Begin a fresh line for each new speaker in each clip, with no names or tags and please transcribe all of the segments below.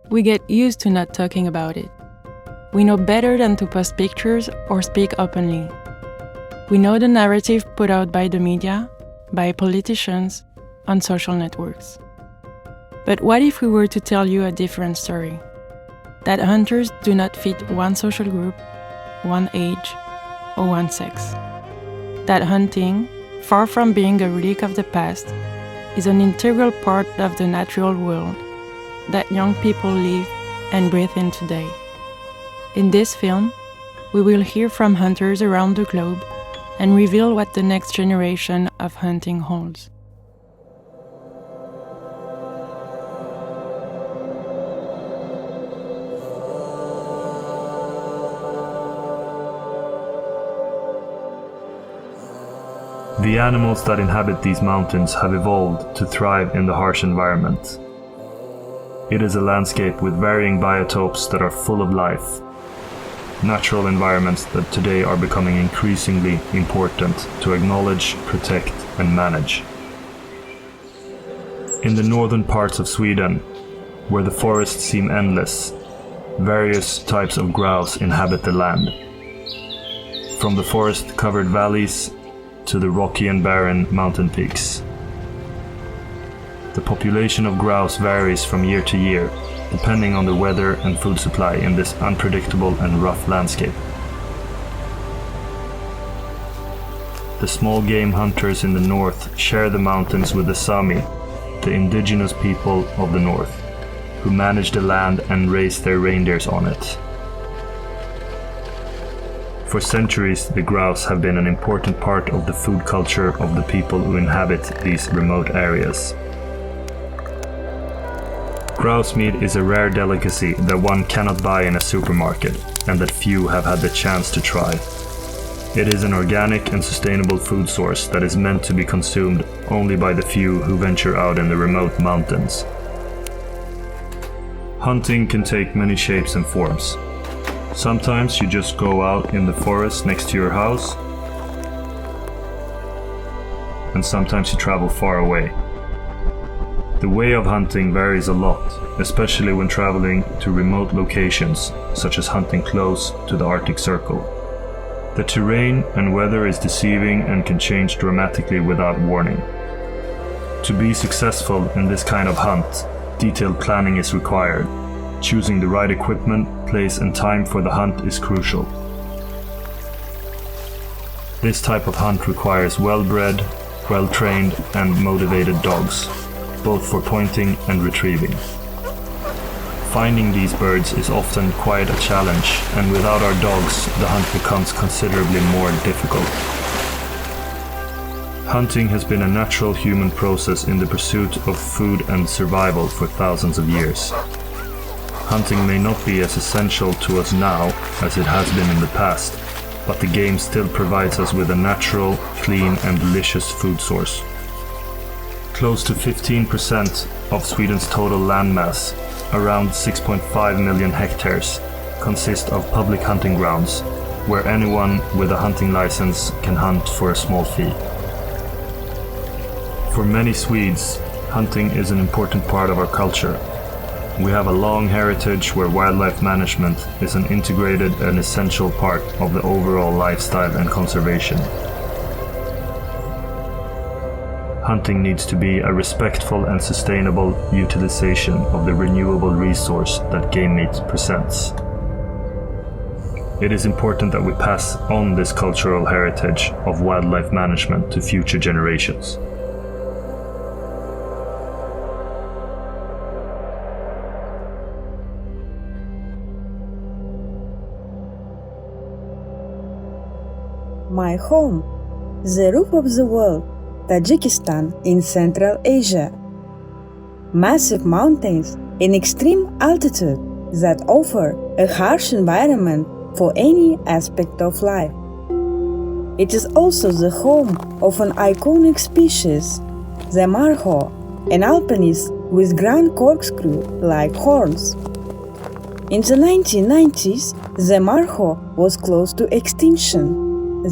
We get used to not talking about it. We know better than to post pictures or speak openly. We know the narrative put out by the media, by politicians, on social networks. But what if we were to tell you a different story? That hunters do not fit one social group, one age, or one sex. That hunting, far from being a relic of the past, is an integral part of the natural world that young people live and breathe in today. In this film, we will hear from hunters around the globe and reveal what the next generation of hunting holds.
The animals that inhabit these mountains have evolved to thrive in the harsh environment. It is a landscape with varying biotopes that are full of life. Natural environments that today are becoming increasingly important to acknowledge, protect, and manage. In the northern parts of Sweden, where the forests seem endless, various types of grouse inhabit the land. From the forest-covered valleys to the rocky and barren mountain peaks. The population of grouse varies from year to year, depending on the weather and food supply in this unpredictable and rough landscape. The small game hunters in the north share the mountains with the Sami, the indigenous people of the north, who manage the land and raise their reindeers on it. For centuries, the grouse have been an important part of the food culture of the people who inhabit these remote areas. Grouse meat is a rare delicacy that one cannot buy in a supermarket, and that few have had the chance to try. It is an organic and sustainable food source that is meant to be consumed only by the few who venture out in the remote mountains. Hunting can take many shapes and forms. Sometimes you just go out in the forest next to your house, and sometimes you travel far away. The way of hunting varies a lot, especially when traveling to remote locations, such as hunting close to the Arctic Circle. The terrain and weather is deceiving and can change dramatically without warning. To be successful in this kind of hunt, detailed planning is required. Choosing the right equipment, place and time for the hunt is crucial. This type of hunt requires well-bred, well-trained and motivated dogs, both for pointing and retrieving. Finding these birds is often quite a challenge, and without our dogs, the hunt becomes considerably more difficult. Hunting has been a natural human process in the pursuit of food and survival for thousands of years. Hunting may not be as essential to us now as it has been in the past, but the game still provides us with a natural, clean and delicious food source. Close to 15% of Sweden's total landmass, around 6.5 million hectares, consist of public hunting grounds, where anyone with a hunting license can hunt for a small fee. For many Swedes, hunting is an important part of our culture. We have a long heritage where wildlife management is an integrated and essential part of the overall lifestyle and conservation. Hunting needs to be a respectful and sustainable utilization of the renewable resource that game meat presents. It is important that we pass on this cultural heritage of wildlife management to future generations.
My home, the roof of the world, Tajikistan in Central Asia. Massive mountains in extreme altitude that offer a harsh environment for any aspect of life. It is also the home of an iconic species, the marho, an alpinist with grand corkscrew-like horns. In the 1990s, the marho was close to extinction.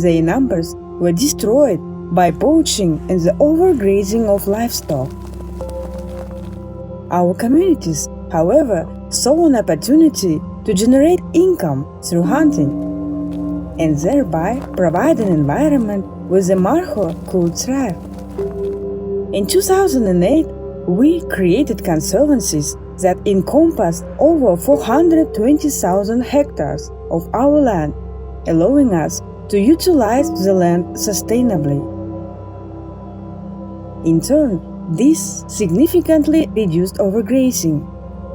Their numbers were destroyed by poaching and the overgrazing of livestock. Our communities however, saw an opportunity to generate income through hunting and thereby provide an environment where the Marho could thrive. In 2008, we created conservancies that encompassed over 420,000 hectares of our land, allowing us to utilize the land sustainably. In turn, this significantly reduced overgrazing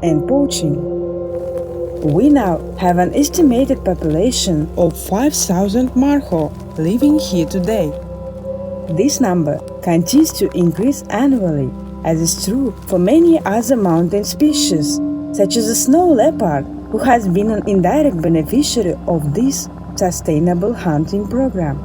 and poaching. We now have an estimated population of 5,000 Marho living here today. This number continues to increase annually, as is true for many other mountain species, such as the snow leopard, who has been an indirect beneficiary of this sustainable hunting program.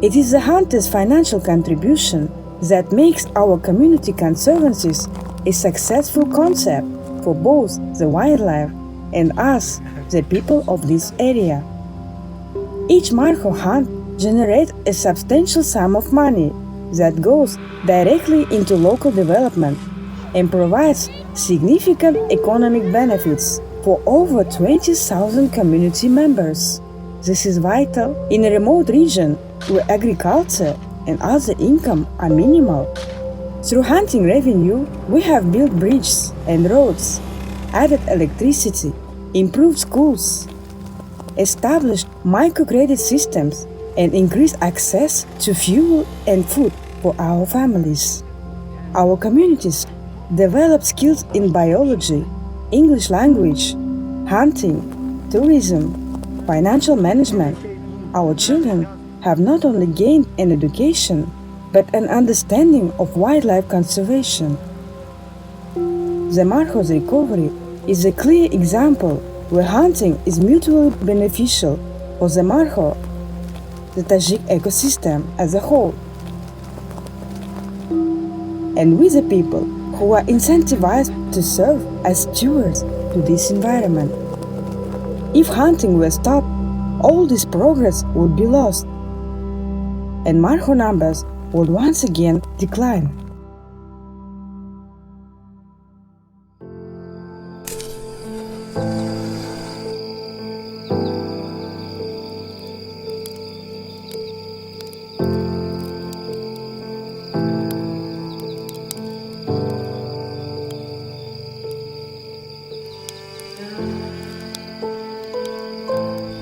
It is the hunter's financial contribution that makes our community conservancies a successful concept for both the wildlife and us, the people of this area. Each Marho hunt generates a substantial sum of money that goes directly into local development and provides significant economic benefits for over 20,000 community members. This is vital in a remote region where agriculture and other income are minimal. Through hunting revenue, we have built bridges and roads, added electricity, improved schools, established microcredit systems, and increased access to fuel and food for our families. Our communities develop skills in biology, English language, hunting, tourism, financial management. Our children have not only gained an education, but an understanding of wildlife conservation. The Marho's recovery is a clear example where hunting is mutually beneficial for the Marho, the Tajik ecosystem as a whole, and we the people who are incentivized to serve as stewards to this environment. If hunting were stopped, all this progress would be lost, and Marho numbers would once again decline.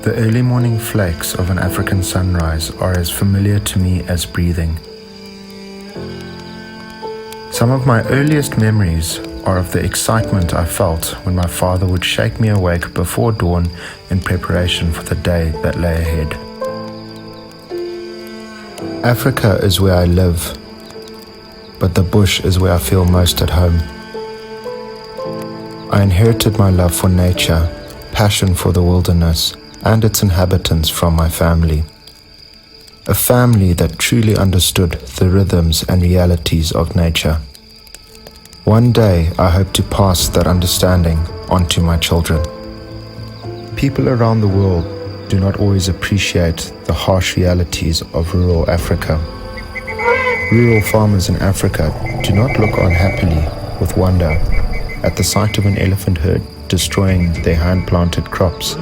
The early morning flakes of an African sunrise are as familiar to me as breathing. Some of my earliest memories are of the excitement I felt when my father would shake me awake before dawn in preparation for the day that lay ahead. Africa is where I live, but the bush is where I feel most at home. I inherited my love for nature, passion for the wilderness, and its inhabitants from my family. A family that truly understood the rhythms and realities of nature. One day, I hope to pass that understanding on to my children. People around the world do not always appreciate the harsh realities of rural Africa. Rural farmers in Africa do not look on happily with wonder at the sight of an elephant herd destroying their hand-planted crops,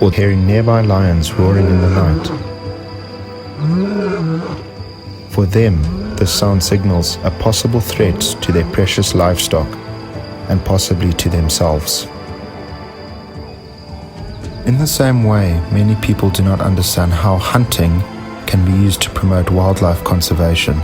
or hearing nearby lions roaring in the night. For them, this sound signals a possible threat to their precious livestock and possibly to themselves. In the same way, many people do not understand how hunting can be used to promote wildlife conservation.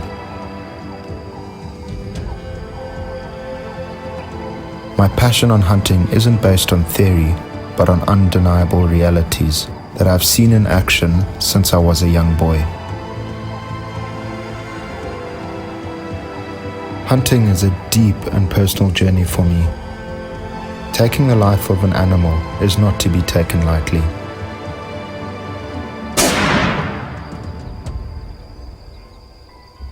My passion on hunting isn't based on theory, but on undeniable realities that I've seen in action since I was a young boy. Hunting is a deep and personal journey for me. Taking the life of an animal is not to be taken lightly.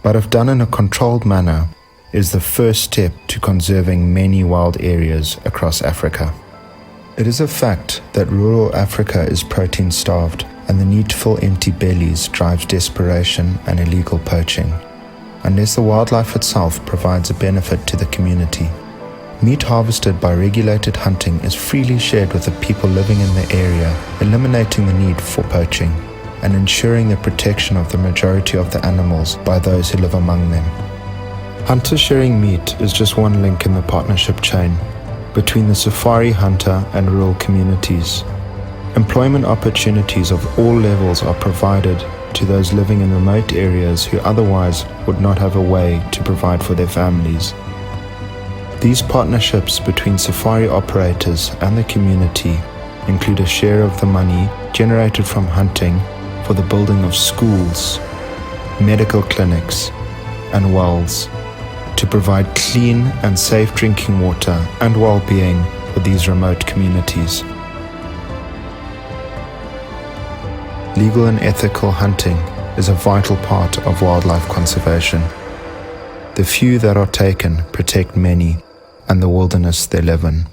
But if done in a controlled manner, is the first step to conserving many wild areas across Africa. It is a fact that rural Africa is protein-starved, and the need to fill empty bellies drives desperation and illegal poaching. Unless the wildlife itself provides a benefit to the community, Meat harvested by regulated hunting is freely shared with the people living in the area, eliminating the need for poaching and ensuring the protection of the majority of the animals by those who live among them. Hunters sharing meat is just one link in the partnership chain between the safari hunter and rural communities. Employment opportunities of all levels are provided to those living in remote areas who otherwise would not have a way to provide for their families. These partnerships between safari operators and the community include a share of the money generated from hunting for the building of schools, medical clinics, and wells to provide clean and safe drinking water and well-being for these remote communities. Legal and ethical hunting is a vital part of wildlife conservation. The few that are taken protect many and the wilderness they live in.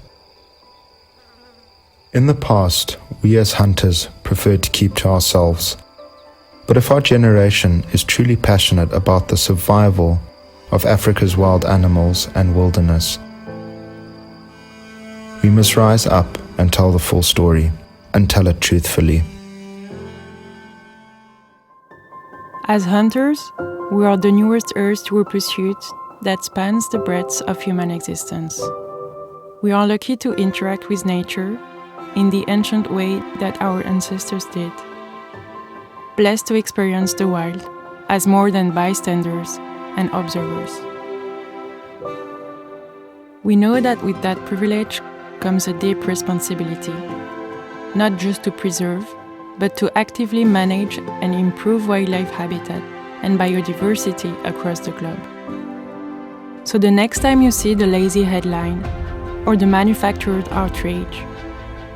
In the past, we as hunters preferred to keep to ourselves. But if our generation is truly passionate about the survival of Africa's wild animals and wilderness, we must rise up and tell the full story, and tell it truthfully.
As hunters, we are the newest heirs to a pursuit that spans the breadth of human existence. We are lucky to interact with nature in the ancient way that our ancestors did. Blessed to experience the wild as more than bystanders and observers. We know that with that privilege comes a deep responsibility, not just to preserve, but to actively manage and improve wildlife habitat and biodiversity across the globe. So the next time you see the lazy headline or the manufactured outrage,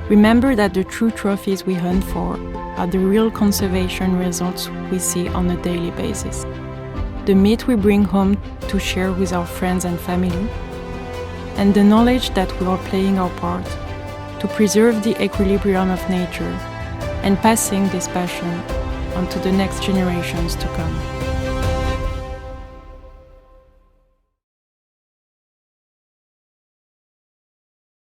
remember that the true trophies we hunt for are the real conservation results we see on a daily basis. The meat we bring home to share with our friends and family, and the knowledge that we are playing our part to preserve the equilibrium of nature and passing this passion on to the next generations to come.